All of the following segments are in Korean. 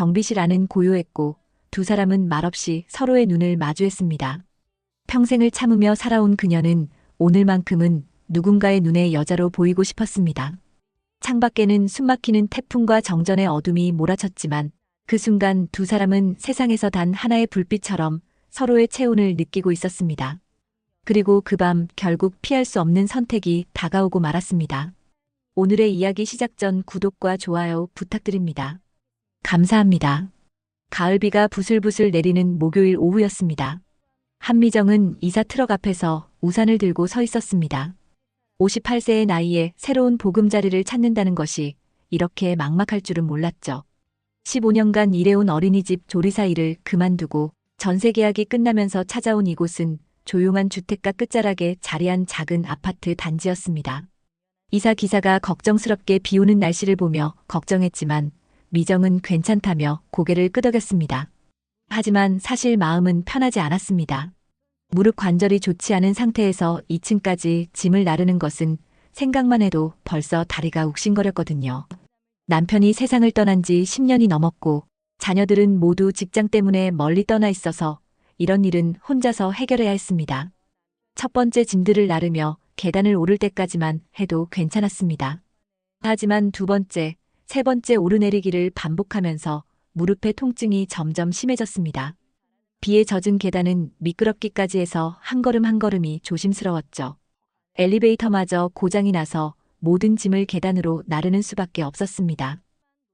경비실 안은 고요했고 두 사람은 말없이 서로의 눈을 마주했습니다. 평생을 참으며 살아온 그녀는 오늘만큼은 누군가의 눈에 여자로 보이고 싶었습니다. 창밖에는 숨막히는 태풍과 정전의 어둠이 몰아쳤지만 그 순간 두 사람은 세상에서 단 하나의 불빛처럼 서로의 체온을 느끼고 있었습니다. 그리고 그 밤 결국 피할 수 없는 선택이 다가오고 말았습니다. 오늘의 이야기 시작 전 구독과 좋아요 부탁드립니다. 감사합니다. 가을비가 부슬부슬 내리는 목요일 오후였습니다. 한미정은 이사 트럭 앞에서 우산을 들고 서 있었습니다. 58세의 나이에 새로운 보금자리를 찾는다는 것이 이렇게 막막할 줄은 몰랐죠. 15년간 일해온 어린이집 조리사 일을 그만두고 전세 계약이 끝나면서 찾아온 이곳은 조용한 주택가 끝자락에 자리한 작은 아파트 단지였습니다. 이사 기사가 걱정스럽게 비 오는 날씨를 보며 걱정했지만 미정은 괜찮다며 고개를 끄덕였습니다. 하지만 사실 마음은 편하지 않았습니다. 무릎 관절이 좋지 않은 상태에서 2층까지 짐을 나르는 것은 생각만 해도 벌써 다리가 욱신거렸거든요. 남편이 세상을 떠난 지 10년이 넘었고 자녀들은 모두 직장 때문에 멀리 떠나 있어서 이런 일은 혼자서 해결해야 했습니다. 첫 번째 짐들을 나르며 계단을 오를 때까지만 해도 괜찮았습니다. 하지만 두 번째, 세 번째 오르내리기를 반복하면서 무릎의 통증이 점점 심해졌습니다. 비에 젖은 계단은 미끄럽기까지 해서 한 걸음 한 걸음이 조심스러웠죠. 엘리베이터마저 고장이 나서 모든 짐을 계단으로 나르는 수밖에 없었습니다.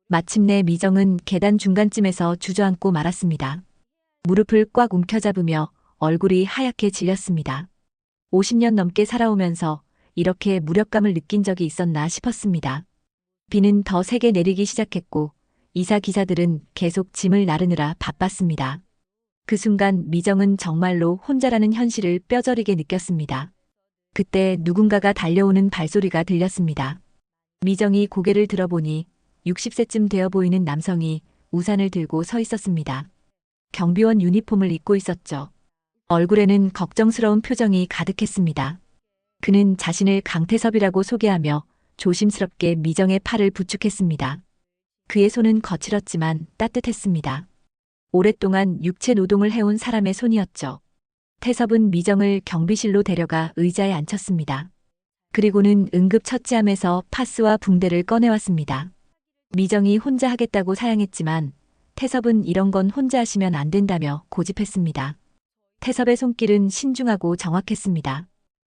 마침내 미정은 계단 중간쯤에서 주저앉고 말았습니다. 무릎을 꽉 움켜잡으며 얼굴이 하얗게 질렸습니다. 50년 넘게 살아오면서 이렇게 무력감을 느낀 적이 있었나 싶었습니다. 비는 더 세게 내리기 시작했고 이사 기사들은 계속 짐을 나르느라 바빴습니다. 그 순간 미정은 정말로 혼자라는 현실을 뼈저리게 느꼈습니다. 그때 누군가가 달려오는 발소리가 들렸습니다. 미정이 고개를 들어보니 60세쯤 되어 보이는 남성이 우산을 들고 서 있었습니다. 경비원 유니폼을 입고 있었죠. 얼굴에는 걱정스러운 표정이 가득했습니다. 그는 자신을 강태섭이라고 소개하며 조심스럽게 미정의 팔을 부축했습니다. 그의 손은 거칠었지만 따뜻했습니다. 오랫동안 육체 노동을 해온 사람의 손이었죠. 태섭은 미정을 경비실로 데려가 의자에 앉혔습니다. 그리고는 응급처치함에서 파스와 붕대를 꺼내왔습니다. 미정이 혼자 하겠다고 사양했지만 태섭은 이런 건 혼자 하시면 안 된다며 고집했습니다. 태섭의 손길은 신중하고 정확했습니다.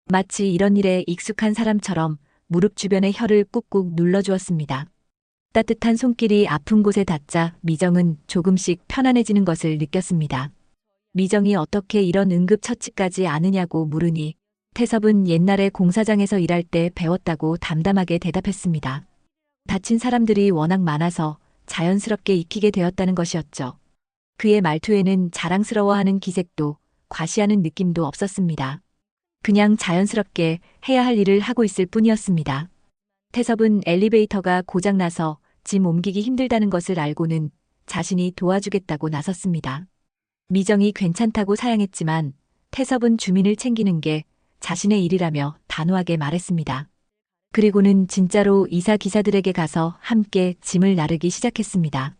마치 이런 일에 익숙한 사람처럼 무릎 주변의 혀를 꾹꾹 눌러주었습니다. 따뜻한 손길이 아픈 곳에 닿자 미정은 조금씩 편안해지는 것을 느꼈습니다. 미정이 어떻게 이런 응급처치까지 아느냐고 물으니 태섭은 옛날에 공사장에서 일할 때 배웠다고 담담하게 대답했습니다. 다친 사람들이 워낙 많아서 자연스럽게 익히게 되었다는 것이었죠. 그의 말투에는 자랑스러워하는 기색도 과시하는 느낌도 없었습니다. 그냥 자연스럽게 해야 할 일을 하고 있을 뿐이었습니다. 태섭은 엘리베이터가 고장나서 짐 옮기기 힘들다는 것을 알고는 자신이 도와주겠다고 나섰습니다. 미정이 괜찮다고 사양했지만 태섭은 주민을 챙기는 게 자신의 일이라며 단호하게 말했습니다. 그리고는 진짜로 이사 기사들에게 가서 함께 짐을 나르기 시작했습니다.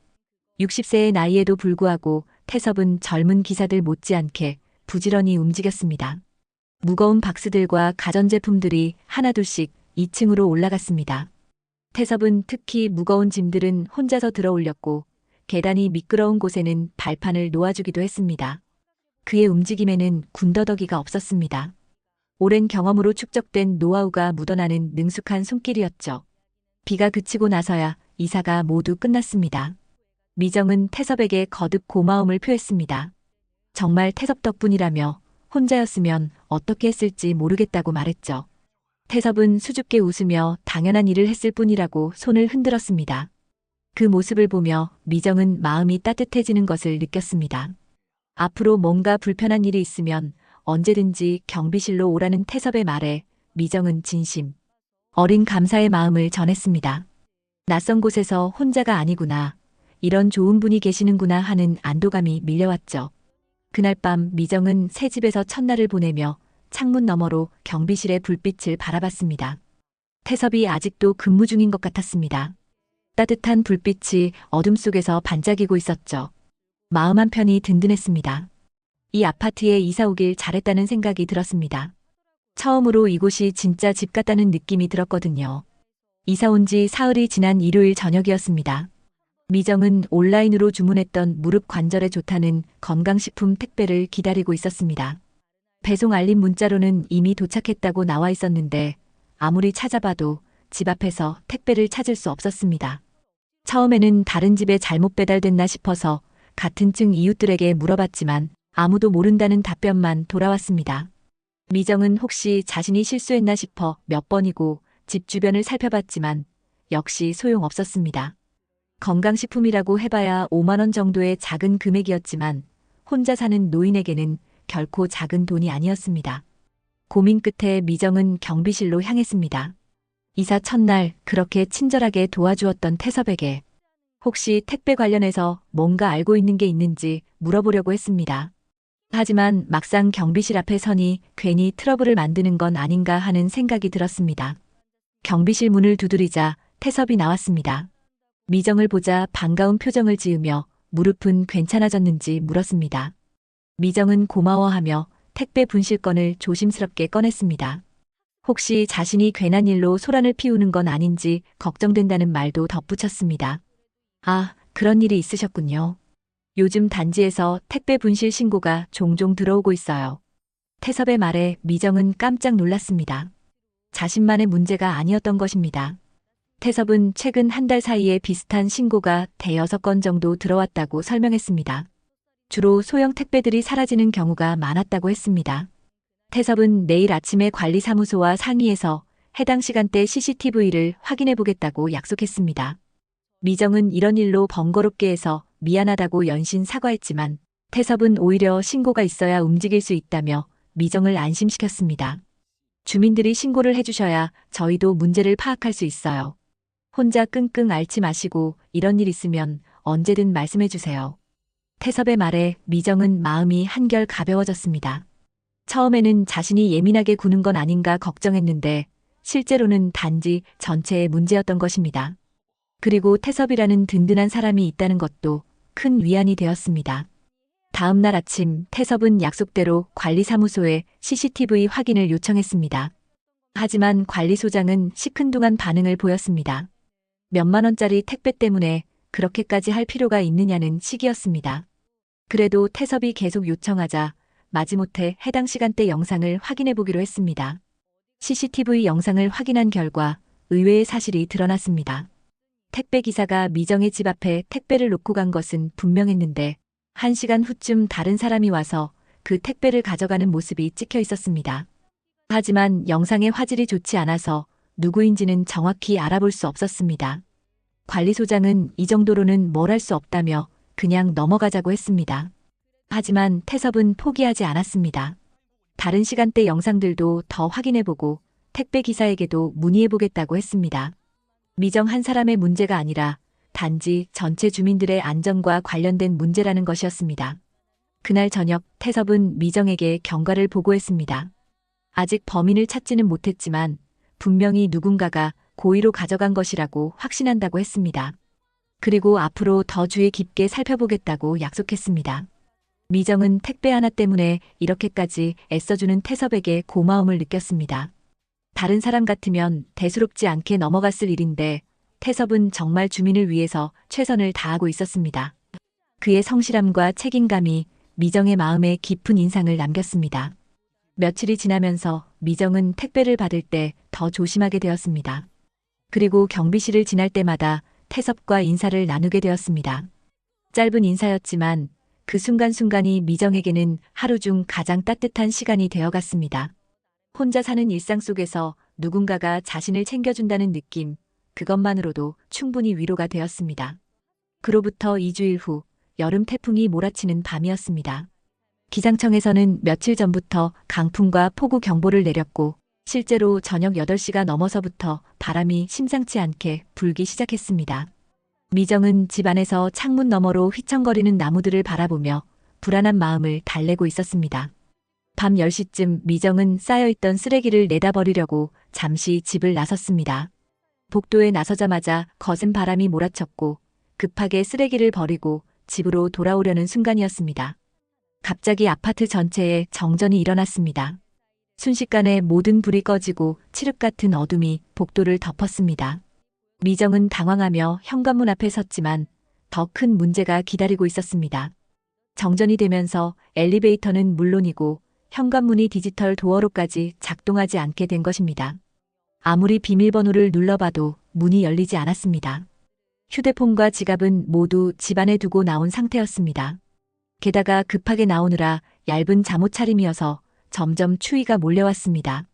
60세의 나이에도 불구하고 태섭은 젊은 기사들 못지않게 부지런히 움직였습니다. 무거운 박스들과 가전제품들이 하나둘씩 2층으로 올라갔습니다. 태섭은 특히 무거운 짐들은 혼자서 들어 올렸고 계단이 미끄러운 곳에는 발판을 놓아주기도 했습니다. 그의 움직임에는 군더더기가 없었습니다. 오랜 경험으로 축적된 노하우가 묻어나는 능숙한 손길이었죠. 비가 그치고 나서야 이사가 모두 끝났습니다. 미정은 태섭에게 거듭 고마움을 표했습니다. 정말 태섭 덕분이라며 혼자였으면 어떻게 했을지 모르겠다고 말했죠. 태섭은 수줍게 웃으며 당연한 일을 했을 뿐이라고 손을 흔들었습니다. 그 모습을 보며 미정은 마음이 따뜻해지는 것을 느꼈습니다. 앞으로 뭔가 불편한 일이 있으면 언제든지 경비실로 오라는 태섭의 말에 미정은 진심 어린 감사의 마음을 전했습니다. 낯선 곳에서 혼자가 아니구나, 이런 좋은 분이 계시는구나 하는 안도감이 밀려왔죠. 그날 밤 미정은 새 집에서 첫날을 보내며 창문 너머로 경비실의 불빛을 바라봤습니다. 태섭이 아직도 근무 중인 것 같았습니다. 따뜻한 불빛이 어둠 속에서 반짝이고 있었죠. 마음 한편이 든든했습니다. 이 아파트에 이사 오길 잘했다는 생각이 들었습니다. 처음으로 이곳이 진짜 집 같다는 느낌이 들었거든요. 이사 온 지 사흘이 지난 일요일 저녁이었습니다. 미정은 온라인으로 주문했던 무릎 관절에 좋다는 건강식품 택배를 기다리고 있었습니다. 배송 알림 문자로는 이미 도착했다고 나와 있었는데 아무리 찾아봐도 집 앞에서 택배를 찾을 수 없었습니다. 처음에는 다른 집에 잘못 배달됐나 싶어서 같은 층 이웃들에게 물어봤지만 아무도 모른다는 답변만 돌아왔습니다. 미정은 혹시 자신이 실수했나 싶어 몇 번이고 집 주변을 살펴봤지만 역시 소용없었습니다. 건강식품이라고 해봐야 5만 원 정도의 작은 금액이었지만 혼자 사는 노인에게는 결코 작은 돈이 아니었습니다. 고민 끝에 미정은 경비실로 향했습니다. 이사 첫날 그렇게 친절하게 도와주었던 태섭에게 혹시 택배 관련해서 뭔가 알고 있는 게 있는지 물어보려고 했습니다. 하지만 막상 경비실 앞에 서니 괜히 트러블을 만드는 건 아닌가 하는 생각이 들었습니다. 경비실 문을 두드리자 태섭이 나왔습니다. 미정을 보자 반가운 표정을 지으며 무릎은 괜찮아졌는지 물었습니다. 미정은 고마워하며 택배 분실건을 조심스럽게 꺼냈습니다. 혹시 자신이 괜한 일로 소란을 피우는 건 아닌지 걱정된다는 말도 덧붙였습니다. 아, 그런 일이 있으셨군요. 요즘 단지에서 택배 분실 신고가 종종 들어오고 있어요. 태섭의 말에 미정은 깜짝 놀랐습니다. 자신만의 문제가 아니었던 것입니다. 태섭은 최근 한 달 사이에 비슷한 신고가 대여섯 건 정도 들어왔다고 설명했습니다. 주로 소형 택배들이 사라지는 경우가 많았다고 했습니다. 태섭은 내일 아침에 관리사무소와 상의해서 해당 시간대 CCTV를 확인해 보겠다고 약속했습니다. 미정은 이런 일로 번거롭게 해서 미안하다고 연신 사과했지만 태섭은 오히려 신고가 있어야 움직일 수 있다며 미정을 안심시켰습니다. 주민들이 신고를 해주셔야 저희도 문제를 파악할 수 있어요. 혼자 끙끙 앓지 마시고 이런 일 있으면 언제든 말씀해 주세요. 태섭의 말에 미정은 마음이 한결 가벼워졌습니다. 처음에는 자신이 예민하게 구는 건 아닌가 걱정했는데 실제로는 단지 전체의 문제였던 것입니다. 그리고 태섭이라는 든든한 사람이 있다는 것도 큰 위안이 되었습니다. 다음 날 아침 태섭은 약속대로 관리사무소에 CCTV 확인을 요청했습니다. 하지만 관리소장은 시큰둥한 반응을 보였습니다. 몇만 원짜리 택배 때문에 그렇게까지 할 필요가 있느냐는 식이었습니다. 그래도 태섭이 계속 요청하자 마지못해 해당 시간대 영상을 확인해 보기로 했습니다. CCTV 영상을 확인한 결과 의외의 사실이 드러났습니다. 택배 기사가 미정의 집 앞에 택배를 놓고 간 것은 분명했는데 1시간 후쯤 다른 사람이 와서 그 택배를 가져가는 모습이 찍혀 있었습니다. 하지만 영상의 화질이 좋지 않아서 누구인지는 정확히 알아볼 수 없었습니다. 관리소장은 이 정도로는 뭘 할 수 없다며 그냥 넘어가자고 했습니다. 하지만 태섭은 포기하지 않았습니다. 다른 시간대 영상들도 더 확인해보고 택배 기사에게도 문의해보겠다고 했습니다. 미정 한 사람의 문제가 아니라 단지 전체 주민들의 안전과 관련된 문제라는 것이었습니다. 그날 저녁 태섭은 미정에게 경과를 보고했습니다. 아직 범인을 찾지는 못했지만 분명히 누군가가 고의로 가져간 것이라고 확신한다고 했습니다. 그리고 앞으로 더 주의 깊게 살펴보겠다고 약속했습니다. 미정은 택배 하나 때문에 이렇게까지 애써주는 태섭에게 고마움을 느꼈습니다. 다른 사람 같으면 대수롭지 않게 넘어갔을 일인데 태섭은 정말 주민을 위해서 최선을 다하고 있었습니다. 그의 성실함과 책임감이 미정의 마음에 깊은 인상을 남겼습니다. 며칠이 지나면서 미정은 택배를 받을 때 더 조심하게 되었습니다. 그리고 경비실을 지날 때마다 태섭과 인사를 나누게 되었습니다. 짧은 인사였지만 그 순간순간이 미정에게는 하루 중 가장 따뜻한 시간이 되어갔습니다. 혼자 사는 일상 속에서 누군가가 자신을 챙겨준다는 느낌, 그것만으로도 충분히 위로가 되었습니다. 그로부터 2주일 후 여름 태풍이 몰아치는 밤이었습니다. 기상청에서는 며칠 전부터 강풍과 폭우 경보를 내렸고 실제로 저녁 8시가 넘어서부터 바람이 심상치 않게 불기 시작했습니다. 미정은 집 안에서 창문 너머로 휘청거리는 나무들을 바라보며 불안한 마음을 달래고 있었습니다. 밤 10시쯤 미정은 쌓여있던 쓰레기를 내다 버리려고 잠시 집을 나섰습니다. 복도에 나서자마자 거센 바람이 몰아쳤고 급하게 쓰레기를 버리고 집으로 돌아오려는 순간이었습니다. 갑자기 아파트 전체에 정전이 일어났습니다. 순식간에 모든 불이 꺼지고 칠흑 같은 어둠이 복도를 덮었습니다. 미정은 당황하며 현관문 앞에 섰지만 더 큰 문제가 기다리고 있었습니다. 정전이 되면서 엘리베이터는 물론이고 현관문이 디지털 도어로까지 작동하지 않게 된 것입니다. 아무리 비밀번호를 눌러봐도 문이 열리지 않았습니다. 휴대폰과 지갑은 모두 집안에 두고 나온 상태였습니다. 게다가 급하게 나오느라 얇은 잠옷 차림이어서 점점 추위가 몰려왔습니다.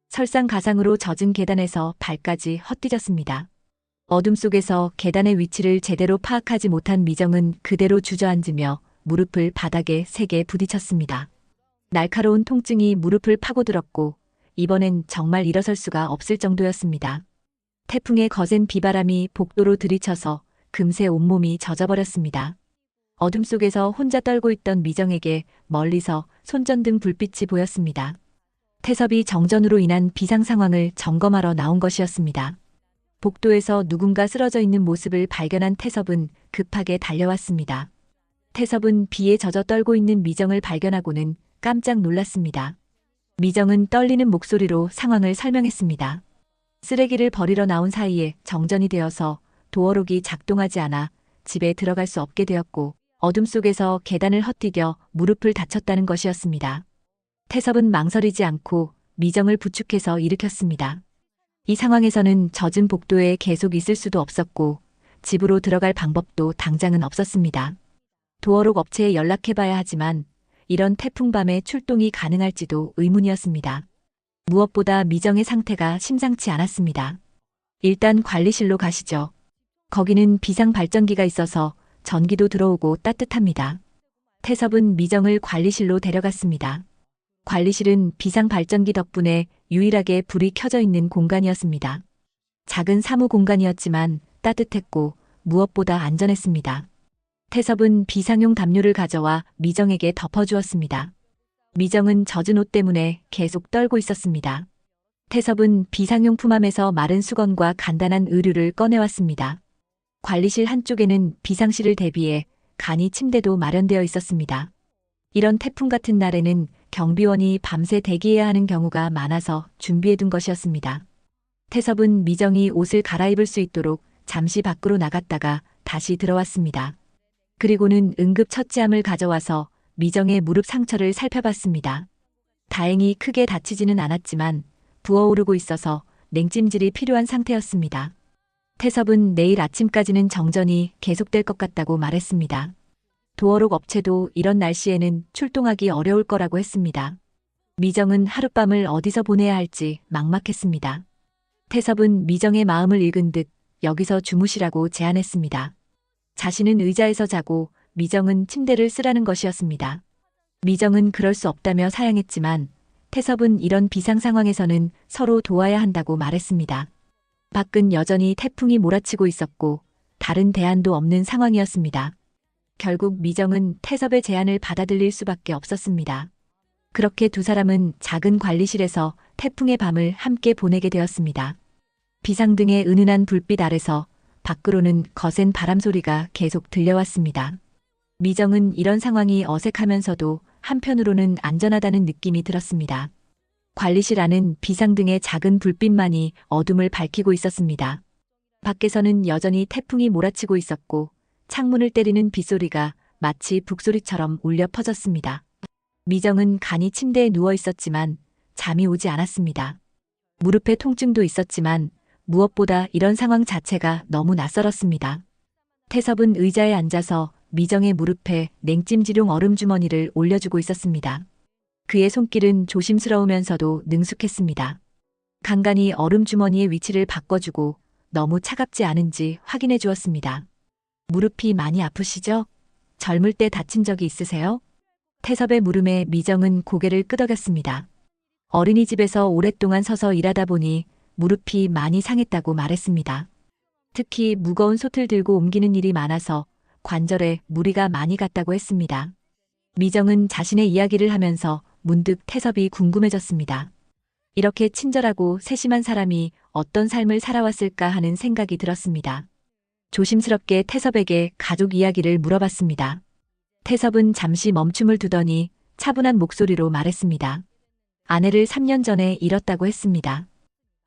설상가상으로 젖은 계단에서 발까지 헛디뎠습니다. 어둠 속에서 계단의 위치를 제대로 파악하지 못한 미정은 그대로 주저앉으며 무릎을 바닥에 세게 부딪혔습니다. 날카로운 통증이 무릎을 파고들었고 이번엔 정말 일어설 수가 없을 정도였습니다. 태풍의 거센 비바람이 복도로 들이쳐서 금세 온몸이 젖어버렸습니다. 어둠 속에서 혼자 떨고 있던 미정에게 멀리서 손전등 불빛이 보였습니다. 태섭이 정전으로 인한 비상 상황을 점검하러 나온 것이었습니다. 복도에서 누군가 쓰러져 있는 모습을 발견한 태섭은 급하게 달려왔습니다. 태섭은 비에 젖어 떨고 있는 미정을 발견하고는 깜짝 놀랐습니다. 미정은 떨리는 목소리로 상황을 설명했습니다. 쓰레기를 버리러 나온 사이에 정전이 되어서 도어록이 작동하지 않아 집에 들어갈 수 없게 되었고 어둠 속에서 계단을 헛디뎌 무릎을 다쳤다는 것이었습니다. 태섭은 망설이지 않고 미정을 부축해서 일으켰습니다. 이 상황에서는 젖은 복도에 계속 있을 수도 없었고 집으로 들어갈 방법도 당장은 없었습니다. 도어록 업체에 연락해봐야 하지만 이런 태풍 밤에 출동이 가능할지도 의문이었습니다. 무엇보다 미정의 상태가 심상치 않았습니다. 일단 관리실로 가시죠. 거기는 비상 발전기가 있어서 전기도 들어오고 따뜻합니다. 태섭은 미정을 관리실로 데려갔습니다. 관리실은 비상 발전기 덕분에 유일하게 불이 켜져 있는 공간이었습니다. 작은 사무 공간이었지만 따뜻했고 무엇보다 안전했습니다. 태섭은 비상용 담요를 가져와 미정에게 덮어주었습니다. 미정은 젖은 옷 때문에 계속 떨고 있었습니다. 태섭은 비상용 품함에서 마른 수건과 간단한 의류를 꺼내왔습니다. 관리실 한쪽에는 비상실을 대비해 간이 침대도 마련되어 있었습니다. 이런 태풍 같은 날에는 경비원이 밤새 대기해야 하는 경우가 많아서 준비해둔 것이었습니다. 태섭은 미정이 옷을 갈아입을 수 있도록 잠시 밖으로 나갔다가 다시 들어왔습니다. 그리고는 응급 처치함을 가져와서 미정의 무릎 상처를 살펴봤습니다. 다행히 크게 다치지는 않았지만 부어오르고 있어서 냉찜질이 필요한 상태였습니다. 태섭은 내일 아침까지는 정전이 계속될 것 같다고 말했습니다. 도어록 업체도 이런 날씨에는 출동하기 어려울 거라고 했습니다. 미정은 하룻밤을 어디서 보내야 할지 막막했습니다. 태섭은 미정의 마음을 읽은 듯 여기서 주무시라고 제안했습니다. 자신은 의자에서 자고 미정은 침대를 쓰라는 것이었습니다. 미정은 그럴 수 없다며 사양했지만 태섭은 이런 비상 상황에서는 서로 도와야 한다고 말했습니다. 밖은 여전히 태풍이 몰아치고 있었고 다른 대안도 없는 상황이었습니다. 결국 미정은 태섭의 제안을 받아들일 수밖에 없었습니다. 그렇게 두 사람은 작은 관리실에서 태풍의 밤을 함께 보내게 되었습니다. 비상등의 은은한 불빛 아래서 밖으로는 거센 바람 소리가 계속 들려왔습니다. 미정은 이런 상황이 어색하면서도 한편으로는 안전하다는 느낌이 들었습니다. 관리실 안은 비상등의 작은 불빛만이 어둠을 밝히고 있었습니다. 밖에서는 여전히 태풍이 몰아치고 있었고 창문을 때리는 빗소리가 마치 북소리처럼 울려 퍼졌습니다. 미정은 간이 침대에 누워 있었지만 잠이 오지 않았습니다. 무릎에 통증도 있었지만 무엇보다 이런 상황 자체가 너무 낯설었습니다. 태섭은 의자에 앉아서 미정의 무릎에 냉찜질용 얼음 주머니를 올려주고 있었습니다. 그의 손길은 조심스러우면서도 능숙했습니다. 간간히 얼음 주머니의 위치를 바꿔주고 너무 차갑지 않은지 확인해 주었습니다. 무릎이 많이 아프시죠? 젊을 때 다친 적이 있으세요? 태섭의 물음에 미정은 고개를 끄덕였습니다. 어린이집에서 오랫동안 서서 일하다 보니 무릎이 많이 상했다고 말했습니다. 특히 무거운 솥을 들고 옮기는 일이 많아서 관절에 무리가 많이 갔다고 했습니다. 미정은 자신의 이야기를 하면서 문득 태섭이 궁금해졌습니다. 이렇게 친절하고 세심한 사람이 어떤 삶을 살아왔을까 하는 생각이 들었습니다. 조심스럽게 태섭에게 가족 이야기를 물어봤습니다. 태섭은 잠시 멈춤을 두더니 차분한 목소리로 말했습니다. 아내를 3년 전에 잃었다고 했습니다.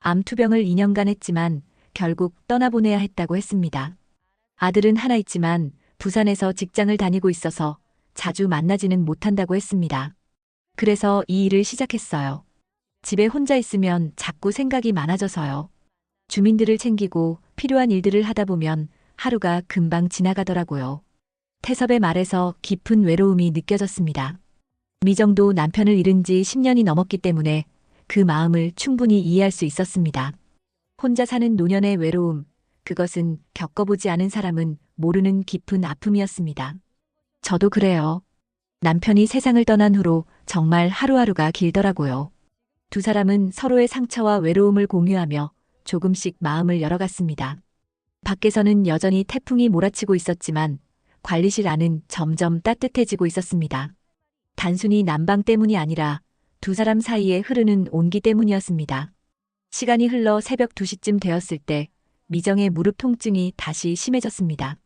암투병을 2년간 했지만 결국 떠나보내야 했다고 했습니다. 아들은 하나 있지만 부산에서 직장을 다니고 있어서 자주 만나지는 못한다고 했습니다. 그래서 이 일을 시작했어요. 집에 혼자 있으면 자꾸 생각이 많아져서요. 주민들을 챙기고 필요한 일들을 하다 보면 하루가 금방 지나가더라고요. 태섭의 말에서 깊은 외로움이 느껴졌습니다. 미정도 남편을 잃은 지 10년이 넘었기 때문에 그 마음을 충분히 이해할 수 있었습니다. 혼자 사는 노년의 외로움, 그것은 겪어보지 않은 사람은 모르는 깊은 아픔이었습니다. 저도 그래요. 남편이 세상을 떠난 후로 정말 하루하루가 길더라고요. 두 사람은 서로의 상처와 외로움을 공유하며 조금씩 마음을 열어갔습니다. 밖에서는 여전히 태풍이 몰아치고 있었지만 관리실 안은 점점 따뜻해지고 있었습니다. 단순히 난방 때문이 아니라 두 사람 사이에 흐르는 온기 때문이었습니다. 시간이 흘러 새벽 2시쯤 되었을 때 미정의 무릎 통증이 다시 심해졌습니다.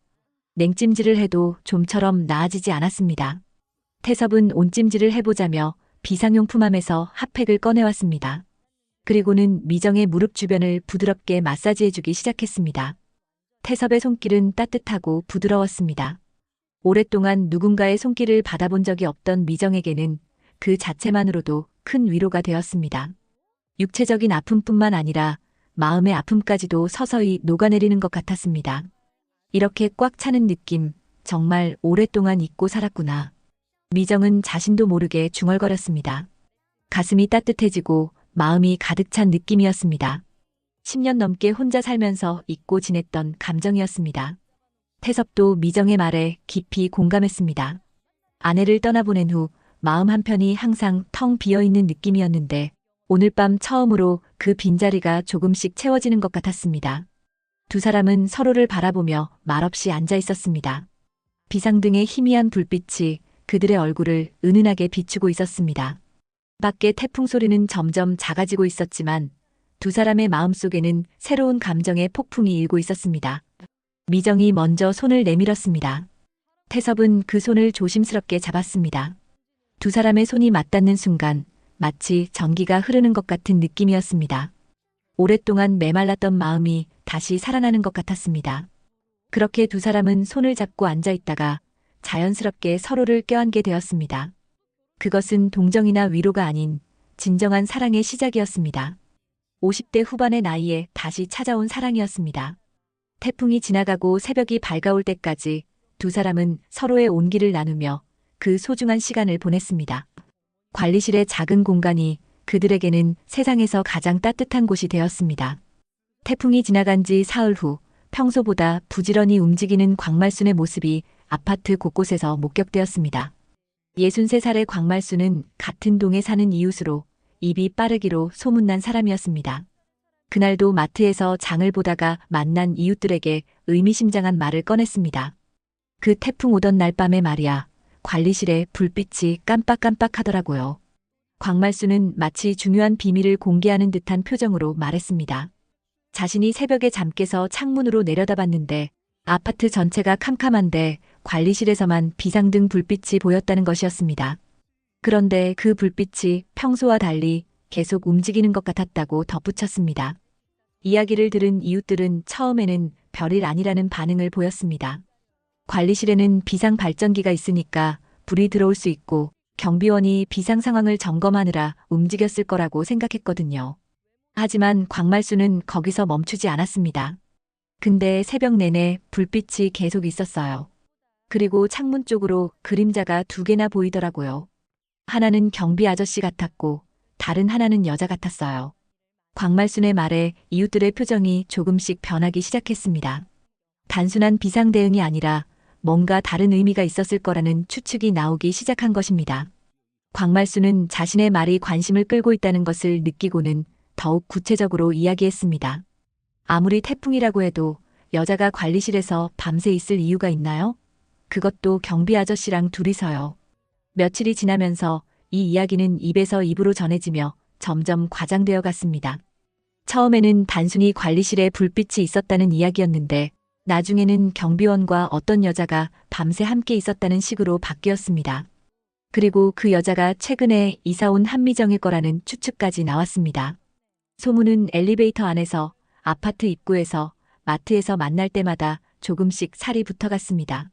냉찜질을 해도 좀처럼 나아지지 않았습니다. 태섭은 온찜질을 해보자며 비상용품함에서 핫팩을 꺼내왔습니다. 그리고는 미정의 무릎 주변을 부드럽게 마사지해주기 시작했습니다. 태섭의 손길은 따뜻하고 부드러웠습니다. 오랫동안 누군가의 손길을 받아본 적이 없던 미정에게는 그 자체만으로도 큰 위로가 되었습니다. 육체적인 아픔뿐만 아니라 마음의 아픔까지도 서서히 녹아내리는 것 같았습니다. 이렇게 꽉 차는 느낌, 정말 오랫동안 잊고 살았구나. 미정은 자신도 모르게 중얼거렸습니다. 가슴이 따뜻해지고 마음이 가득 찬 느낌이었습니다. 10년 넘게 혼자 살면서 잊고 지냈던 감정이었습니다. 태섭도 미정의 말에 깊이 공감했습니다. 아내를 떠나보낸 후 마음 한편이 항상 텅 비어있는 느낌이었는데 오늘 밤 처음으로 그 빈자리가 조금씩 채워지는 것 같았습니다. 두 사람은 서로를 바라보며 말없이 앉아 있었습니다. 비상등의 희미한 불빛이 그들의 얼굴을 은은하게 비추고 있었습니다. 밖에 태풍 소리는 점점 작아지고 있었지만 두 사람의 마음속에는 새로운 감정의 폭풍이 일고 있었습니다. 미정이 먼저 손을 내밀었습니다. 태섭은 그 손을 조심스럽게 잡았습니다. 두 사람의 손이 맞닿는 순간 마치 전기가 흐르는 것 같은 느낌이었습니다. 오랫동안 메말랐던 마음이 다시 살아나는 것 같았습니다. 그렇게 두 사람은 손을 잡고 앉아 있다가 자연스럽게 서로를 껴안게 되었습니다. 그것은 동정이나 위로가 아닌 진정한 사랑의 시작이었습니다. 50대 후반의 나이에 다시 찾아온 사랑이었습니다. 태풍이 지나가고 새벽이 밝아올 때까지 두 사람은 서로의 온기를 나누며 그 소중한 시간을 보냈습니다. 관리실의 작은 공간이 그들에게는 세상에서 가장 따뜻한 곳이 되었습니다. 태풍이 지나간 지 사흘 후 평소보다 부지런히 움직이는 광말순의 모습이 아파트 곳곳에서 목격되었습니다. 63살의 광말순은 같은 동에 사는 이웃으로 입이 빠르기로 소문난 사람이었습니다. 그날도 마트에서 장을 보다가 만난 이웃들에게 의미심장한 말을 꺼냈습니다. 그 태풍 오던 날 밤에 말이야, 관리실에 불빛이 깜빡깜빡하더라고요. 광말순은 마치 중요한 비밀을 공개하는 듯한 표정으로 말했습니다. 자신이 새벽에 잠 깨서 창문으로 내려다봤는데 아파트 전체가 캄캄한데 관리실에서만 비상등 불빛이 보였다는 것이었습니다. 그런데 그 불빛이 평소와 달리 계속 움직이는 것 같았다고 덧붙였습니다. 이야기를 들은 이웃들은 처음에는 별일 아니라는 반응을 보였습니다. 관리실에는 비상 발전기가 있으니까 불이 들어올 수 있고 경비원이 비상 상황을 점검하느라 움직였을 거라고 생각했거든요. 하지만 광말순은 거기서 멈추지 않았습니다. 근데 새벽 내내 불빛이 계속 있었어요. 그리고 창문 쪽으로 그림자가 2개나 보이더라고요. 하나는 경비 아저씨 같았고 다른 하나는 여자 같았어요. 광말순의 말에 이웃들의 표정이 조금씩 변하기 시작했습니다. 단순한 비상 대응이 아니라 뭔가 다른 의미가 있었을 거라는 추측이 나오기 시작한 것입니다. 광말순은 자신의 말이 관심을 끌고 있다는 것을 느끼고는 더욱 구체적으로 이야기했습니다. 아무리 태풍이라고 해도 여자가 관리실에서 밤새 있을 이유가 있나요? 그것도 경비 아저씨랑 둘이서요. 며칠이 지나면서 이 이야기는 입에서 입으로 전해지며 점점 과장되어 갔습니다. 처음에는 단순히 관리실에 불빛이 있었다는 이야기였는데 나중에는 경비원과 어떤 여자가 밤새 함께 있었다는 식으로 바뀌었습니다. 그리고 그 여자가 최근에 이사 온 한미정일 거라는 추측까지 나왔습니다. 소문은 엘리베이터 안에서, 아파트 입구에서, 마트에서 만날 때마다 조금씩 살이 붙어갔습니다.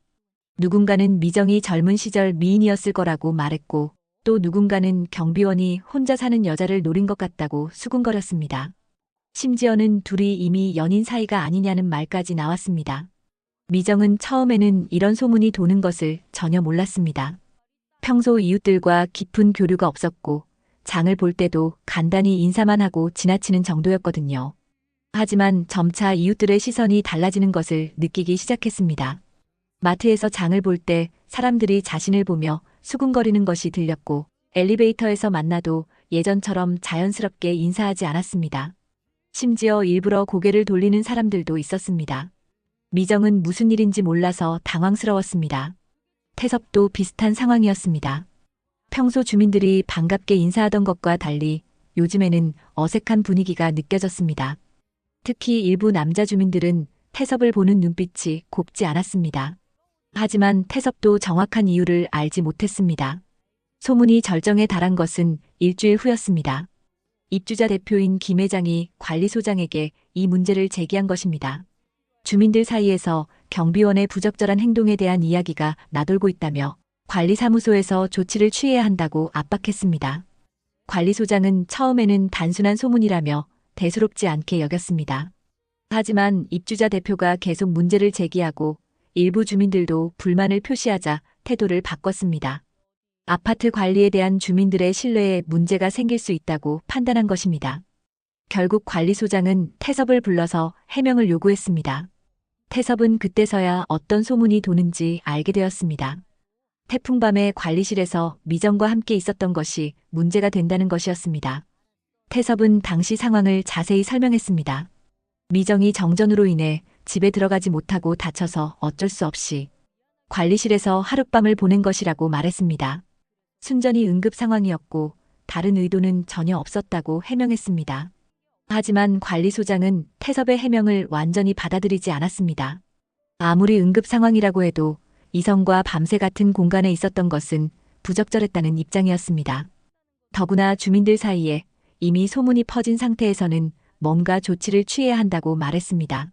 누군가는 미정이 젊은 시절 미인이었을 거라고 말했고 또 누군가는 경비원이 혼자 사는 여자를 노린 것 같다고 수군거렸습니다. 심지어는 둘이 이미 연인 사이가 아니냐는 말까지 나왔습니다. 미정은 처음에는 이런 소문이 도는 것을 전혀 몰랐습니다. 평소 이웃들과 깊은 교류가 없었고 장을 볼 때도 간단히 인사만 하고 지나치는 정도였거든요. 하지만 점차 이웃들의 시선이 달라지는 것을 느끼기 시작했습니다. 마트에서 장을 볼 때 사람들이 자신을 보며 수군거리는 것이 들렸고 엘리베이터에서 만나도 예전처럼 자연스럽게 인사하지 않았습니다. 심지어 일부러 고개를 돌리는 사람들도 있었습니다. 미정은 무슨 일인지 몰라서 당황스러웠습니다. 태섭도 비슷한 상황이었습니다. 평소 주민들이 반갑게 인사하던 것과 달리 요즘에는 어색한 분위기가 느껴졌습니다. 특히 일부 남자 주민들은 태섭을 보는 눈빛이 곱지 않았습니다. 하지만 태섭도 정확한 이유를 알지 못했습니다. 소문이 절정에 달한 것은 일주일 후였습니다. 입주자 대표인 김 회장이 관리소장에게 이 문제를 제기한 것입니다. 주민들 사이에서 경비원의 부적절한 행동에 대한 이야기가 나돌고 있다며 관리사무소에서 조치를 취해야 한다고 압박했습니다. 관리소장은 처음에는 단순한 소문이라며 대수롭지 않게 여겼습니다. 하지만 입주자 대표가 계속 문제를 제기하고 일부 주민들도 불만을 표시하자 태도를 바꿨습니다. 아파트 관리에 대한 주민들의 신뢰에 문제가 생길 수 있다고 판단한 것입니다. 결국 관리소장은 태섭을 불러서 해명을 요구했습니다. 태섭은 그때서야 어떤 소문이 도는지 알게 되었습니다. 태풍밤에 관리실에서 미정과 함께 있었던 것이 문제가 된다는 것이었습니다. 태섭은 당시 상황을 자세히 설명했습니다. 미정이 정전으로 인해 집에 들어가지 못하고 다쳐서 어쩔 수 없이 관리실에서 하룻밤을 보낸 것이라고 말했습니다. 순전히 응급 상황이었고 다른 의도는 전혀 없었다고 해명했습니다. 하지만 관리소장은 태섭의 해명을 완전히 받아들이지 않았습니다. 아무리 응급 상황이라고 해도 이성과 밤새 같은 공간에 있었던 것은 부적절했다는 입장이었습니다. 더구나 주민들 사이에 이미 소문이 퍼진 상태에서는 뭔가 조치를 취해야 한다고 말했습니다.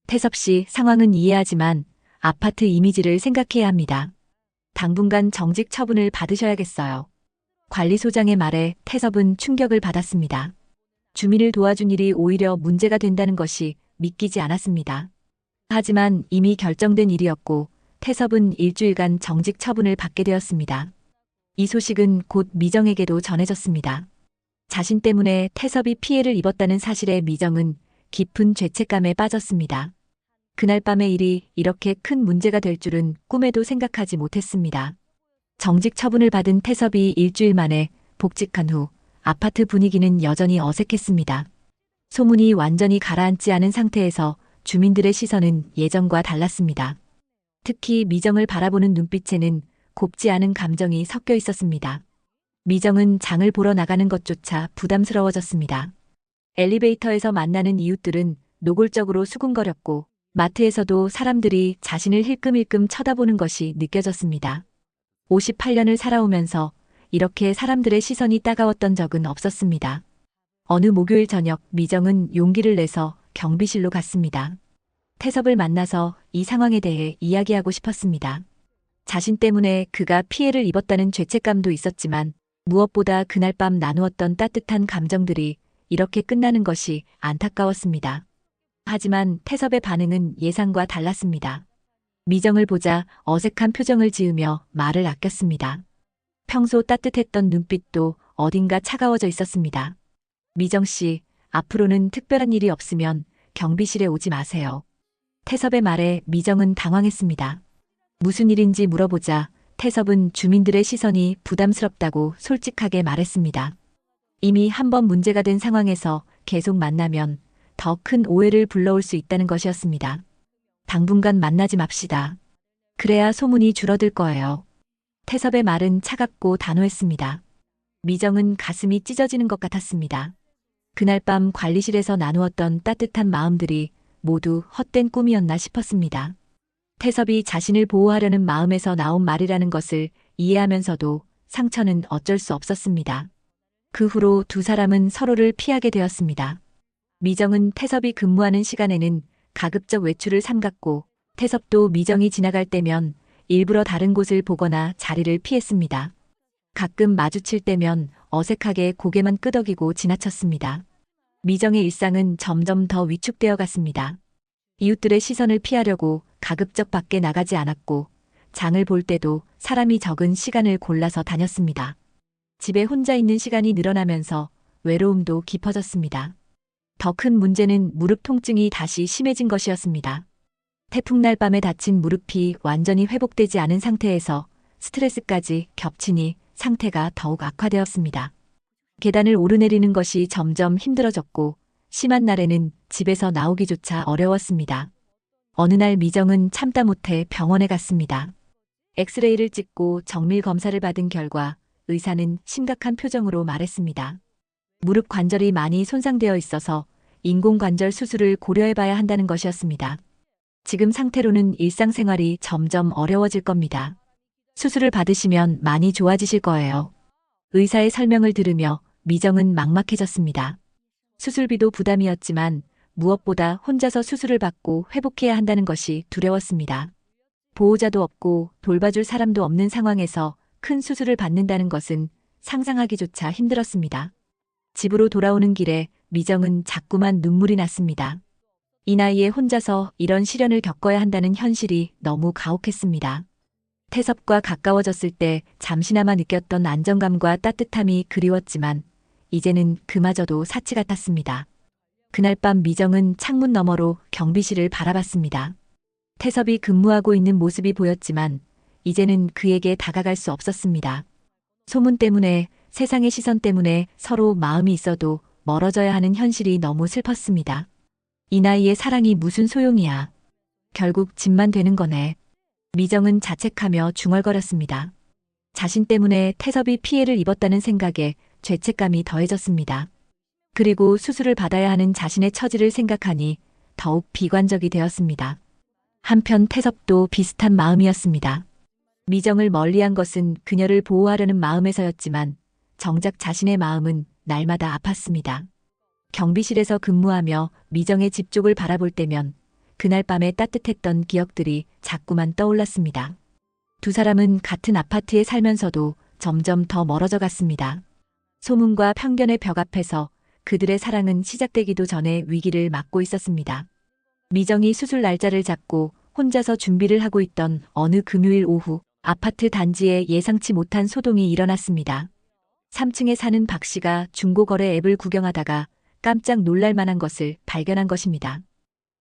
태섭 씨, 상황은 이해하지만 아파트 이미지를 생각해야 합니다. 당분간 정직 처분을 받으셔야겠어요. 관리소장의 말에 태섭은 충격을 받았습니다. 주민을 도와준 일이 오히려 문제가 된다는 것이 믿기지 않았습니다. 하지만 이미 결정된 일이었고 태섭은 일주일간 정직 처분을 받게 되었습니다. 이 소식은 곧 미정에게도 전해졌습니다. 자신 때문에 태섭이 피해를 입었다는 사실에 미정은 깊은 죄책감에 빠졌습니다. 그날 밤의 일이 이렇게 큰 문제가 될 줄은 꿈에도 생각하지 못했습니다. 정직 처분을 받은 태섭이 일주일 만에 복직한 후 아파트 분위기는 여전히 어색했습니다. 소문이 완전히 가라앉지 않은 상태에서 주민들의 시선은 예전과 달랐습니다. 특히 미정을 바라보는 눈빛에는 곱지 않은 감정이 섞여 있었습니다. 미정은 장을 보러 나가는 것조차 부담스러워졌습니다. 엘리베이터에서 만나는 이웃들은 노골적으로 수군거렸고 마트에서도 사람들이 자신을 힐끔힐끔 쳐다보는 것이 느껴졌습니다. 58년을 살아오면서 이렇게 사람들의 시선이 따가웠던 적은 없었습니다. 어느 목요일 저녁 미정은 용기를 내서 경비실로 갔습니다. 태섭을 만나서 이 상황에 대해 이야기하고 싶었습니다. 자신 때문에 그가 피해를 입었다는 죄책감도 있었지만 무엇보다 그날 밤 나누었던 따뜻한 감정들이 이렇게 끝나는 것이 안타까웠습니다. 하지만 태섭의 반응은 예상과 달랐습니다. 미정을 보자 어색한 표정을 지으며 말을 아꼈습니다. 평소 따뜻했던 눈빛도 어딘가 차가워져 있었습니다. 미정 씨, 앞으로는 특별한 일이 없으면 경비실에 오지 마세요. 태섭의 말에 미정은 당황했습니다. 무슨 일인지 물어보자 태섭은 주민들의 시선이 부담스럽다고 솔직하게 말했습니다. 이미 한 번 문제가 된 상황에서 계속 만나면 더 큰 오해를 불러올 수 있다는 것이었습니다. 당분간 만나지 맙시다. 그래야 소문이 줄어들 거예요. 태섭의 말은 차갑고 단호했습니다. 미정은 가슴이 찢어지는 것 같았습니다. 그날 밤 관리실에서 나누었던 따뜻한 마음들이 모두 헛된 꿈이었나 싶었습니다. 태섭이 자신을 보호하려는 마음에서 나온 말이라는 것을 이해하면서도 상처는 어쩔 수 없었습니다. 그 후로 두 사람은 서로를 피하게 되었습니다. 미정은 태섭이 근무하는 시간에는 가급적 외출을 삼갔고 태섭도 미정이 지나갈 때면 일부러 다른 곳을 보거나 자리를 피했습니다. 가끔 마주칠 때면 어색하게 고개만 끄덕이고 지나쳤습니다. 미정의 일상은 점점 더 위축되어 갔습니다. 이웃들의 시선을 피하려고 가급적 밖에 나가지 않았고 장을 볼 때도 사람이 적은 시간을 골라서 다녔습니다. 집에 혼자 있는 시간이 늘어나면서 외로움도 깊어졌습니다. 더 큰 문제는 무릎 통증이 다시 심해진 것이었습니다. 태풍날 밤에 다친 무릎이 완전히 회복되지 않은 상태에서 스트레스까지 겹치니 상태가 더욱 악화되었습니다. 계단을 오르내리는 것이 점점 힘들어졌고 심한 날에는 집에서 나오기조차 어려웠습니다. 어느 날 미정은 참다 못해 병원에 갔습니다. 엑스레이를 찍고 정밀 검사를 받은 결과 의사는 심각한 표정으로 말했습니다. 무릎 관절이 많이 손상되어 있어서 인공관절 수술을 고려해봐야 한다는 것이었습니다. 지금 상태로는 일상생활이 점점 어려워질 겁니다. 수술을 받으시면 많이 좋아지실 거예요. 의사의 설명을 들으며 미정은 막막해졌습니다. 수술비도 부담이었지만 무엇보다 혼자서 수술을 받고 회복해야 한다는 것이 두려웠습니다. 보호자도 없고 돌봐줄 사람도 없는 상황에서 큰 수술을 받는다는 것은 상상하기조차 힘들었습니다. 집으로 돌아오는 길에 미정은 자꾸만 눈물이 났습니다. 이 나이에 혼자서 이런 시련을 겪어야 한다는 현실이 너무 가혹했습니다. 태섭과 가까워졌을 때 잠시나마 느꼈던 안정감과 따뜻함이 그리웠지만 이제는 그마저도 사치 같았습니다. 그날 밤 미정은 창문 너머로 경비실을 바라봤습니다. 태섭이 근무하고 있는 모습이 보였지만 이제는 그에게 다가갈 수 없었습니다. 소문 때문에, 세상의 시선 때문에 서로 마음이 있어도 멀어져야 하는 현실이 너무 슬펐습니다. 이 나이에 사랑이 무슨 소용이야. 결국 집만 되는 거네. 미정은 자책하며 중얼거렸습니다. 자신 때문에 태섭이 피해를 입었다는 생각에 죄책감이 더해졌습니다. 그리고 수술을 받아야 하는 자신의 처지를 생각하니 더욱 비관적이 되었습니다. 한편 태섭도 비슷한 마음이었습니다. 미정을 멀리한 것은 그녀를 보호하려는 마음에서였지만 정작 자신의 마음은 날마다 아팠습니다. 경비실에서 근무하며 미정의 집 쪽을 바라볼 때면 그날 밤에 따뜻했던 기억들이 자꾸만 떠올랐습니다. 두 사람은 같은 아파트에 살면서도 점점 더 멀어져 갔습니다. 소문과 편견의 벽 앞에서 그들의 사랑은 시작되기도 전에 위기를 맞고 있었습니다. 미정이 수술 날짜를 잡고 혼자서 준비를 하고 있던 어느 금요일 오후 아파트 단지에 예상치 못한 소동이 일어났습니다. 3층에 사는 박 씨가 중고거래 앱을 구경하다가 깜짝 놀랄 만한 것을 발견한 것입니다.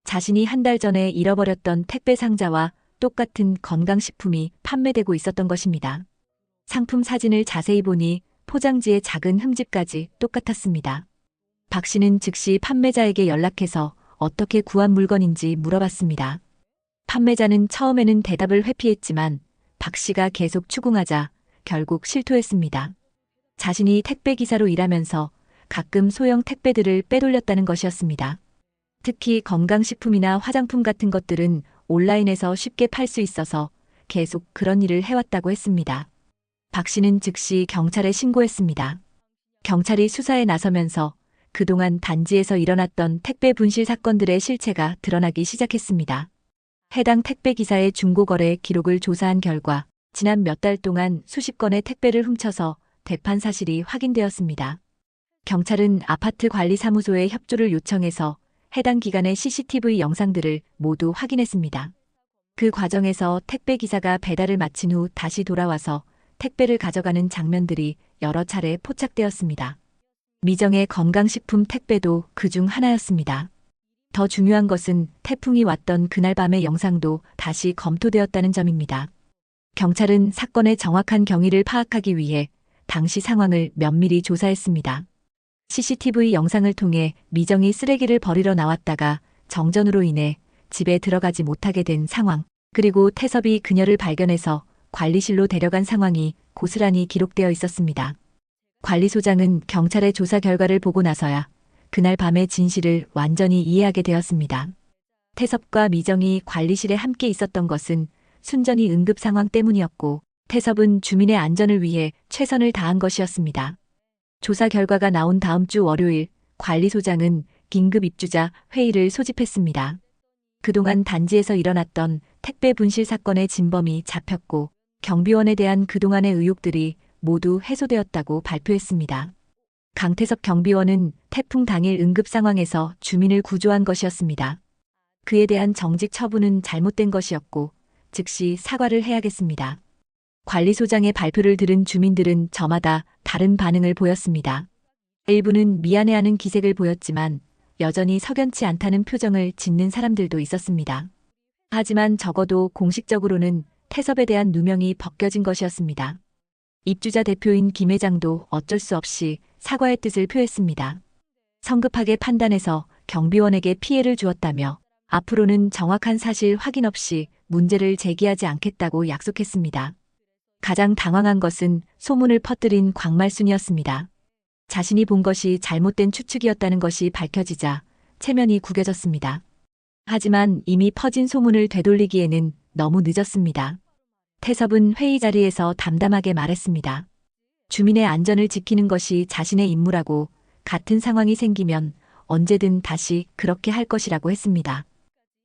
자신이 한 달 전에 잃어버렸던 택배 상자와 똑같은 건강식품이 판매되고 있었던 것입니다. 상품 사진을 자세히 보니 포장지의 작은 흠집까지 똑같았습니다. 박 씨는 즉시 판매자에게 연락해서 어떻게 구한 물건인지 물어봤습니다. 판매자는 처음에는 대답을 회피했지만 박 씨가 계속 추궁하자 결국 실토했습니다. 자신이 택배 기사로 일하면서 가끔 소형 택배들을 빼돌렸다는 것이었습니다. 특히 건강식품이나 화장품 같은 것들은 온라인에서 쉽게 팔 수 있어서 계속 그런 일을 해왔다고 했습니다. 박 씨는 즉시 경찰에 신고했습니다. 경찰이 수사에 나서면서 그동안 단지에서 일어났던 택배 분실 사건들의 실체가 드러나기 시작했습니다. 해당 택배 기사의 중고거래 기록을 조사한 결과 지난 몇 달 동안 수십 건의 택배를 훔쳐서 되판 사실이 확인되었습니다. 경찰은 아파트 관리사무소에 협조를 요청해서 해당 기간의 CCTV 영상들을 모두 확인했습니다. 그 과정에서 택배 기사가 배달을 마친 후 다시 돌아와서 택배를 가져가는 장면들이 여러 차례 포착되었습니다. 미정의 건강식품 택배도 그중 하나였습니다. 더 중요한 것은 태풍이 왔던 그날 밤의 영상도 다시 검토되었다는 점입니다. 경찰은 사건의 정확한 경위를 파악하기 위해 당시 상황을 면밀히 조사했습니다. CCTV 영상을 통해 미정이 쓰레기를 버리러 나왔다가 정전으로 인해 집에 들어가지 못하게 된 상황, 그리고 태섭이 그녀를 발견해서 관리실로 데려간 상황이 고스란히 기록되어 있었습니다. 관리소장은 경찰의 조사 결과를 보고 나서야 그날 밤의 진실을 완전히 이해하게 되었습니다. 태섭과 미정이 관리실에 함께 있었던 것은 순전히 응급 상황 때문이었고, 태섭은 주민의 안전을 위해 최선을 다한 것이었습니다. 조사 결과가 나온 다음 주 월요일, 관리소장은 긴급 입주자 회의를 소집했습니다. 그동안 단지에서 일어났던 택배 분실 사건의 진범이 잡혔고, 경비원에 대한 그동안의 의혹들이 모두 해소되었다고 발표했습니다. 강태섭 경비원은 태풍 당일 응급 상황에서 주민을 구조한 것이었습니다. 그에 대한 정직 처분은 잘못된 것이었고, 즉시 사과를 해야겠습니다. 관리소장의 발표를 들은 주민들은 저마다 다른 반응을 보였습니다. 일부는 미안해하는 기색을 보였지만 여전히 석연치 않다는 표정을 짓는 사람들도 있었습니다. 하지만 적어도 공식적으로는 태섭에 대한 누명이 벗겨진 것이었습니다. 입주자 대표인 김 회장도 어쩔 수 없이 사과의 뜻을 표했습니다. 성급하게 판단해서 경비원에게 피해를 주었다며 앞으로는 정확한 사실 확인 없이 문제를 제기하지 않겠다고 약속했습니다. 가장 당황한 것은 소문을 퍼뜨린 광말순이었습니다. 자신이 본 것이 잘못된 추측이었다는 것이 밝혀지자 체면이 구겨졌습니다. 하지만 이미 퍼진 소문을 되돌리기에는 너무 늦었습니다. 태섭은 회의 자리에서 담담하게 말했습니다. 주민의 안전을 지키는 것이 자신의 임무라고, 같은 상황이 생기면 언제든 다시 그렇게 할 것이라고 했습니다.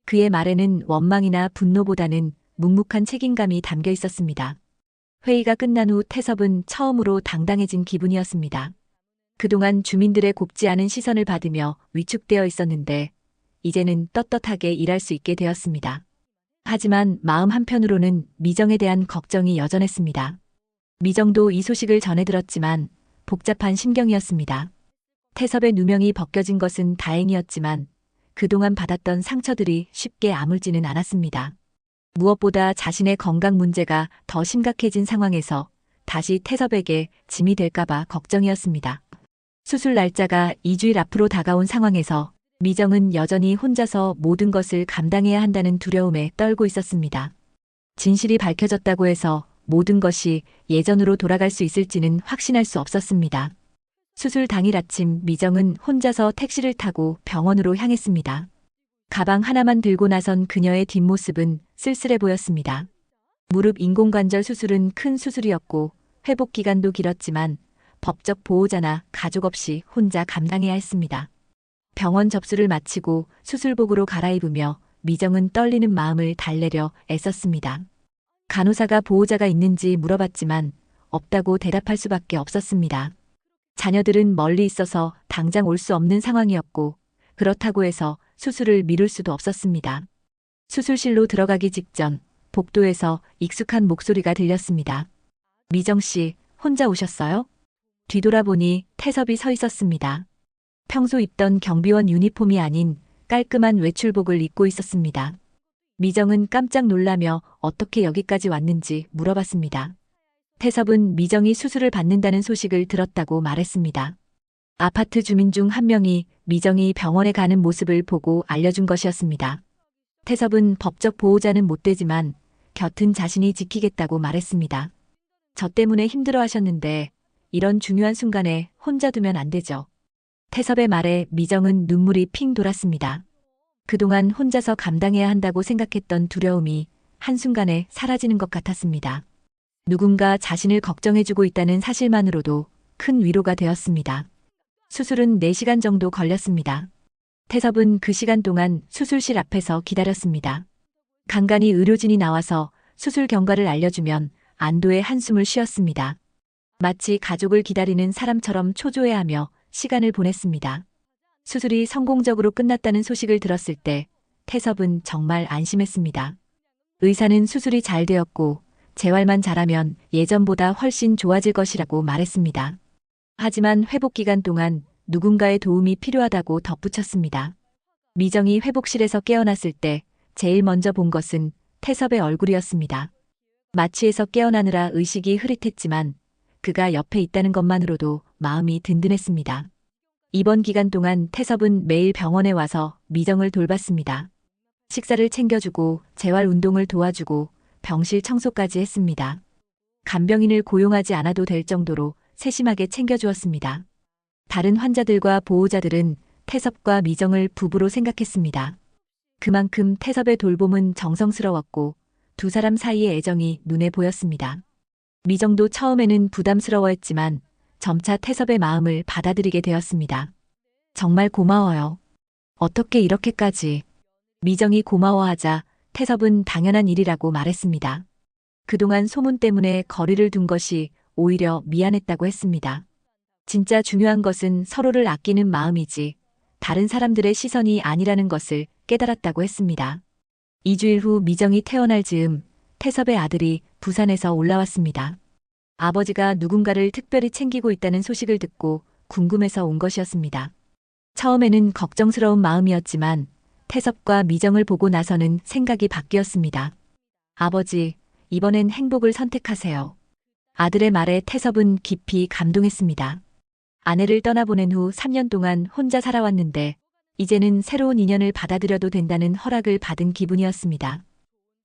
그의 말에는 원망이나 분노보다는 묵묵한 책임감이 담겨 있었습니다. 회의가 끝난 후 태섭은 처음으로 당당해진 기분이었습니다. 그동안 주민들의 곱지 않은 시선을 받으며 위축되어 있었는데 이제는 떳떳하게 일할 수 있게 되었습니다. 하지만 마음 한편으로는 미정에 대한 걱정이 여전했습니다. 미정도 이 소식을 전해 들었지만 복잡한 심경이었습니다. 태섭의 누명이 벗겨진 것은 다행이었지만 그동안 받았던 상처들이 쉽게 아물지는 않았습니다. 무엇보다 자신의 건강 문제가 더 심각해진 상황에서 다시 태섭에게 짐이 될까봐 걱정이었습니다. 수술 날짜가 2주일 앞으로 다가온 상황에서 미정은 여전히 혼자서 모든 것을 감당해야 한다는 두려움에 떨고 있었습니다. 진실이 밝혀졌다고 해서 모든 것이 예전으로 돌아갈 수 있을지는 확신할 수 없었습니다. 수술 당일 아침 미정은 혼자서 택시를 타고 병원으로 향했습니다. 가방 하나만 들고 나선 그녀의 뒷모습은 쓸쓸해 보였습니다. 무릎 인공관절 수술은 큰 수술이었고 회복 기간도 길었지만 법적 보호자나 가족 없이 혼자 감당해야 했습니다. 병원 접수를 마치고 수술복으로 갈아입으며 미정은 떨리는 마음을 달래려 애썼습니다. 간호사가 보호자가 있는지 물어봤지만 없다고 대답할 수밖에 없었습니다. 자녀들은 멀리 있어서 당장 올 수 없는 상황이었고 그렇다고 해서 수술을 미룰 수도 없었습니다. 수술실로 들어가기 직전 복도에서 익숙한 목소리가 들렸습니다. 미정 씨, 혼자 오셨어요? 뒤돌아보니 태섭이 서 있었습니다. 평소 입던 경비원 유니폼이 아닌 깔끔한 외출복을 입고 있었습니다. 미정은 깜짝 놀라며 어떻게 여기까지 왔는지 물어봤습니다. 태섭은 미정이 수술을 받는다는 소식을 들었다고 말했습니다. 아파트 주민 중 한 명이 미정이 병원에 가는 모습을 보고 알려준 것이었습니다. 태섭은 법적 보호자는 못 되지만 곁은 자신이 지키겠다고 말했습니다. 저 때문에 힘들어하셨는데 이런 중요한 순간에 혼자 두면 안 되죠. 태섭의 말에 미정은 눈물이 핑 돌았습니다. 그동안 혼자서 감당해야 한다고 생각했던 두려움이 한순간에 사라지는 것 같았습니다. 누군가 자신을 걱정해주고 있다는 사실만으로도 큰 위로가 되었습니다. 수술은 4시간 정도 걸렸습니다. 태섭은 그 시간 동안 수술실 앞에서 기다렸습니다. 간간히 의료진이 나와서 수술 경과를 알려주면 안도의 한숨을 쉬었습니다. 마치 가족을 기다리는 사람처럼 초조해하며 시간을 보냈습니다. 수술이 성공적으로 끝났다는 소식을 들었을 때 태섭은 정말 안심했습니다. 의사는 수술이 잘 되었고 재활만 잘하면 예전보다 훨씬 좋아질 것이라고 말했습니다. 하지만 회복 기간 동안 누군가의 도움이 필요하다고 덧붙였습니다. 미정이 회복실에서 깨어났을 때 제일 먼저 본 것은 태섭의 얼굴이었습니다. 마취에서 깨어나느라 의식이 흐릿했지만 그가 옆에 있다는 것만으로도 마음이 든든했습니다. 이번 기간 동안 태섭은 매일 병원에 와서 미정을 돌봤습니다. 식사를 챙겨주고 재활 운동을 도와주고 병실 청소까지 했습니다. 간병인을 고용하지 않아도 될 정도로 세심하게 챙겨주었습니다. 다른 환자들과 보호자들은 태섭과 미정을 부부로 생각했습니다. 그만큼 태섭의 돌봄은 정성스러웠고 두 사람 사이의 애정이 눈에 보였습니다. 미정도 처음에는 부담스러워했지만 점차 태섭의 마음을 받아들이게 되었습니다. 정말 고마워요. 어떻게 이렇게까지. 미정이 고마워하자 태섭은 당연한 일이라고 말했습니다. 그동안 소문 때문에 거리를 둔 것이 오히려 미안했다고 했습니다. 진짜 중요한 것은 서로를 아끼는 마음이지 다른 사람들의 시선이 아니라는 것을 깨달았다고 했습니다. 2주일 후 미정이 태어날 즈음 태섭의 아들이 부산에서 올라왔습니다. 아버지가 누군가를 특별히 챙기고 있다는 소식을 듣고 궁금해서 온 것이었습니다. 처음에는 걱정스러운 마음이었지만 태섭과 미정을 보고 나서는 생각이 바뀌었습니다. 아버지, 이번엔 행복을 선택하세요. 아들의 말에 태섭은 깊이 감동했습니다. 아내를 떠나보낸 후 3년 동안 혼자 살아왔는데 이제는 새로운 인연을 받아들여도 된다는 허락을 받은 기분이었습니다.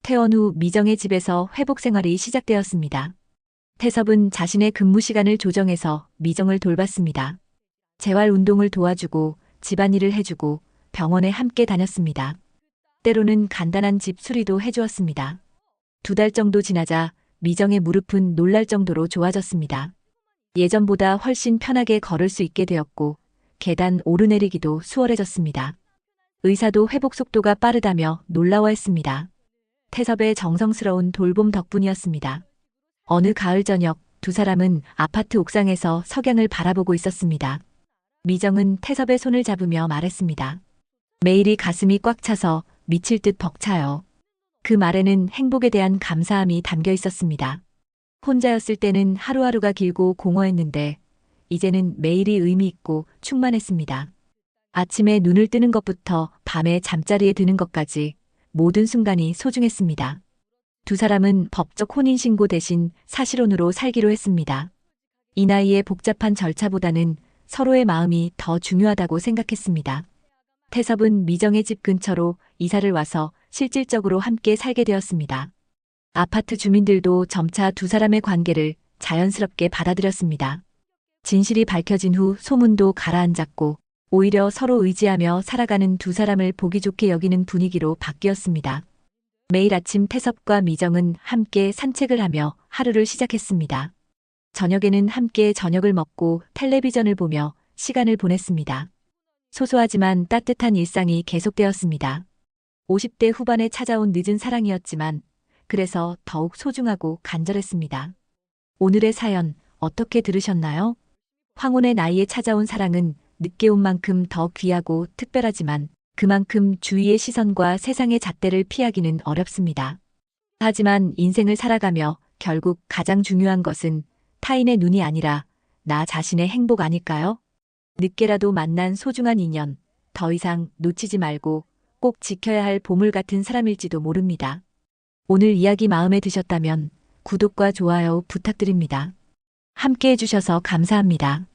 퇴원 후 미정의 집에서 회복 생활이 시작되었습니다. 태섭은 자신의 근무 시간을 조정해서 미정을 돌봤습니다. 재활 운동을 도와주고 집안일을 해주고 병원에 함께 다녔습니다. 때로는 간단한 집 수리도 해주었습니다. 2달 정도 지나자 미정의 무릎은 놀랄 정도로 좋아졌습니다. 예전보다 훨씬 편하게 걸을 수 있게 되었고 계단 오르내리기도 수월해졌습니다. 의사도 회복 속도가 빠르다며 놀라워했습니다. 태섭의 정성스러운 돌봄 덕분이었습니다. 어느 가을 저녁 두 사람은 아파트 옥상에서 석양을 바라보고 있었습니다. 미정은 태섭의 손을 잡으며 말했습니다. 매일이 가슴이 꽉 차서 미칠 듯 벅차요. 그 말에는 행복에 대한 감사함이 담겨 있었습니다. 혼자였을 때는 하루하루가 길고 공허했는데 이제는 매일이 의미 있고 충만했습니다. 아침에 눈을 뜨는 것부터 밤에 잠자리에 드는 것까지 모든 순간이 소중했습니다. 두 사람은 법적 혼인신고 대신 사실혼으로 살기로 했습니다. 이 나이에 복잡한 절차보다는 서로의 마음이 더 중요하다고 생각했습니다. 태섭은 미정의 집 근처로 이사를 와서 실질적으로 함께 살게 되었습니다. 아파트 주민들도 점차 두 사람의 관계를 자연스럽게 받아들였습니다. 진실이 밝혀진 후 소문도 가라앉았고 오히려 서로 의지하며 살아가는 두 사람을 보기 좋게 여기는 분위기로 바뀌었습니다. 매일 아침 태섭과 미정은 함께 산책을 하며 하루를 시작했습니다. 저녁에는 함께 저녁을 먹고 텔레비전을 보며 시간을 보냈습니다. 소소하지만 따뜻한 일상이 계속되었습니다. 50대 후반에 찾아온 늦은 사랑이었지만 그래서 더욱 소중하고 간절했습니다. 오늘의 사연 어떻게 들으셨나요? 황혼의 나이에 찾아온 사랑은 늦게 온 만큼 더 귀하고 특별하지만 그만큼 주위의 시선과 세상의 잣대를 피하기는 어렵습니다. 하지만 인생을 살아가며 결국 가장 중요한 것은 타인의 눈이 아니라 나 자신의 행복 아닐까요? 늦게라도 만난 소중한 인연, 더 이상 놓치지 말고 꼭 지켜야 할 보물 같은 사람일지도 모릅니다. 오늘 이야기 마음에 드셨다면 구독과 좋아요 부탁드립니다. 함께 해주셔서 감사합니다.